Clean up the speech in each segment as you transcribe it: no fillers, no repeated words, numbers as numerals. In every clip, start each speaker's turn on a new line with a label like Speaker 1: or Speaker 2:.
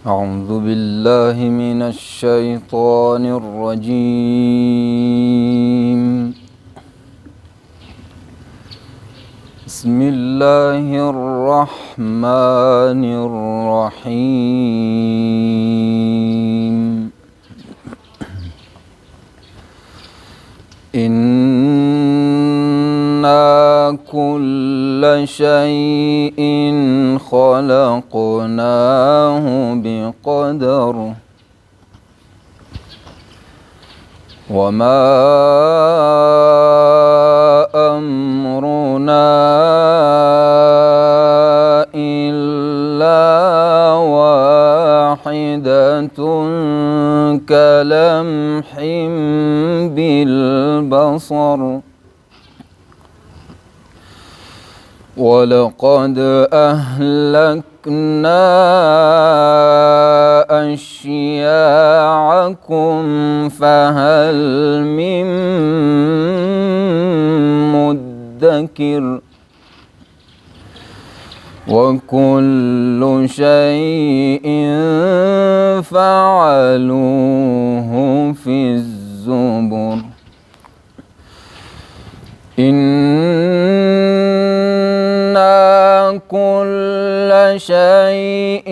Speaker 1: أعوذ بالله من الشيطان الرجيم. بسم الله الرحمن الرحيم. إنا كل شيء خلقناه بقدر وما أمرنا إلا واحدة كلمح بالبصر ولقد أهلكنا أشياعكم فهل من مدكر وكل شيء فعلوه في الزبر. إنا كل شيء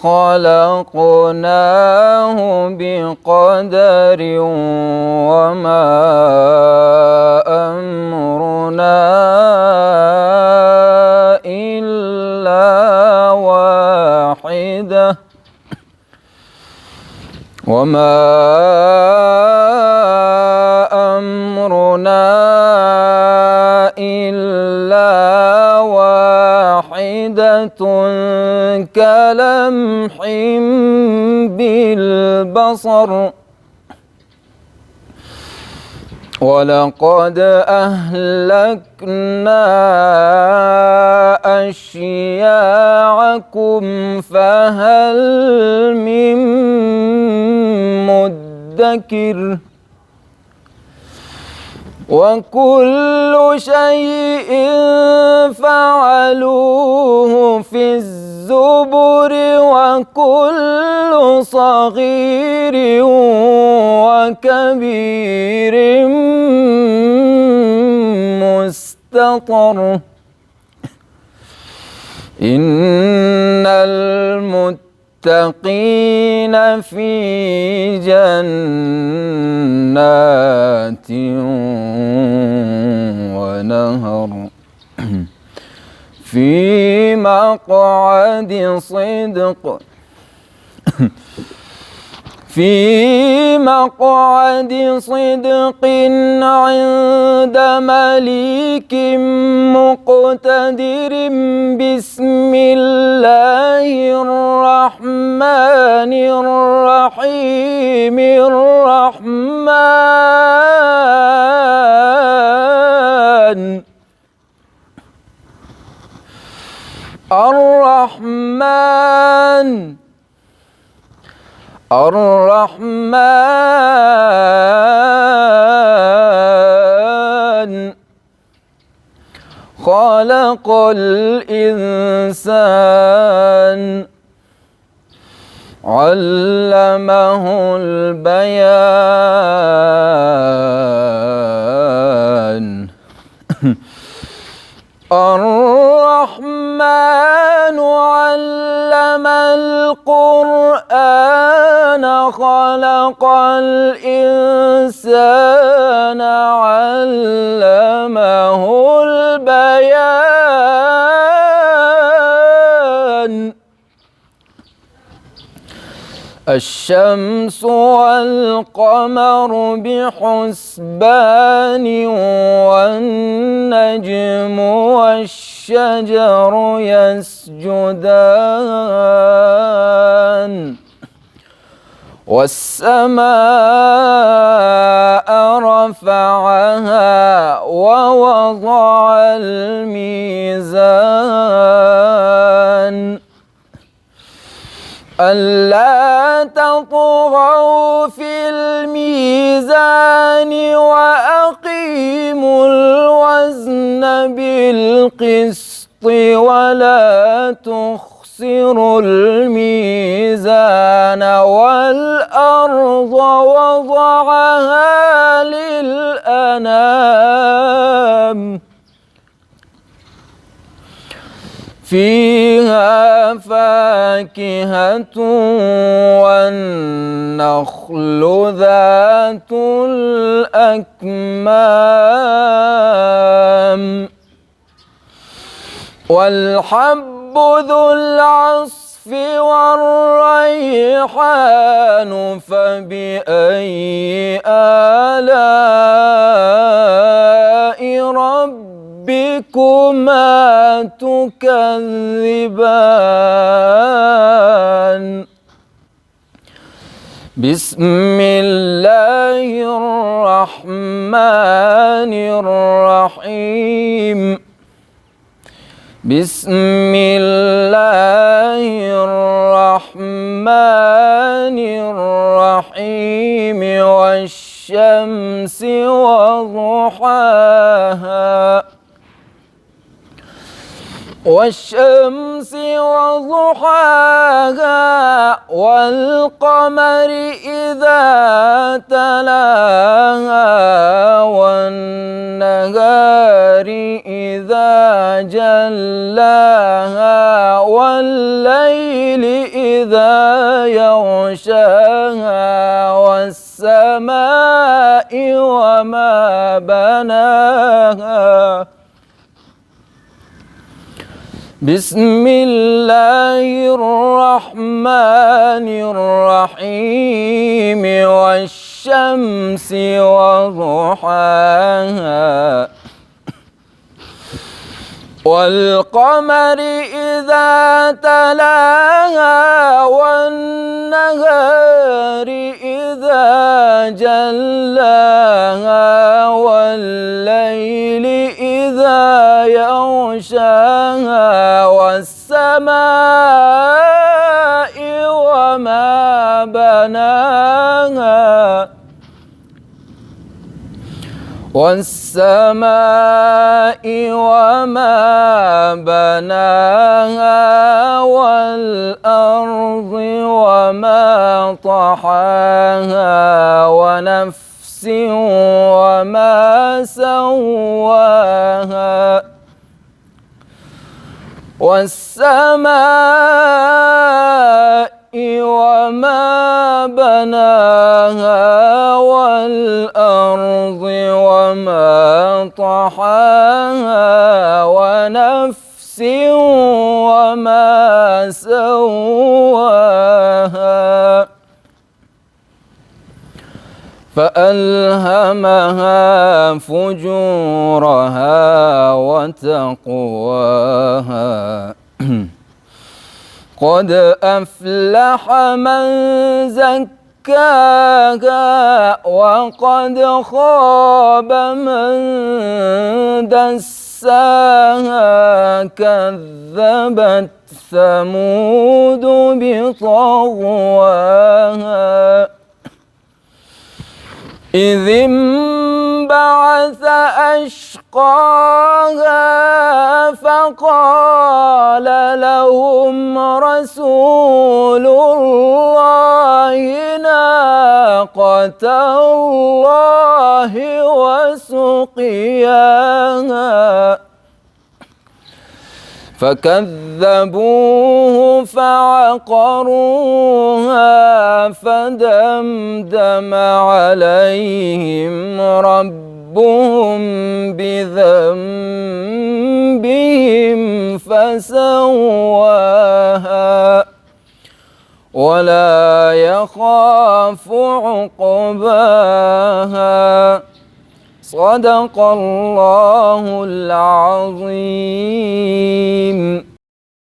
Speaker 1: خلقناه بقدر وما أمرنا إلا واحدة كلمح بالبصر ولقد أهلكنا أشياعكم فهل من مدكر وكل شيء فعلوه في الزبر وكل صغير وكبير مستطر. إن المتقين في جنات ونهر في مقعد صدق عند مليك مقتدر. بسم الله الرحمن الرحيم. الرحمن خلق الإنسان علمه البيان. الرحمن علم القرآن خلق الإنسان علمه البيان. الشمس والقمر بحسبان والنجم والشجر يسجدان والسماء رفعها ووضع الميزان ألا تطغوا في الميزان وأقيموا الوزن بالقسط ولا تخسروا يخسر الميزان والأرض وضعها للأنام فيها فاكهة والنخل ذات الأكمام والحب ذو العصف والريحان فبأي آلاء ربكما تكذبان بسم الله الرحمن الرحيم بسم الله الرحمن الرحيم والشمس وضحاها والشمس وضحاها والقمر إذا تلاها والنهار إذا جلاها والليل إذا يغشاها والسماء وما بناها بسم الله الرحمن الرحيم والشمس وضحاها والقمر إذا تلاها والنهار إذا جلاها والليل إذا يغشاها والسماء وما بناها والسماء وما بناها والأرض وما طحاها ونفس وما سواها والسماء وما بناها والأرض وما طحاها ونفس وما سواها فألهمها فجورها وتقواها قد أفلح من زكاها وقد خاب من دساها كذبت ثمود بطغواها إذ انبعث أشقاها فقال لهم رسول الله ناقة الله وسقياها فكذبوه فعقروها فدمدم عليهم ربهم بذنبهم فسواها ولا يخاف عقباها صدق الله العظيم.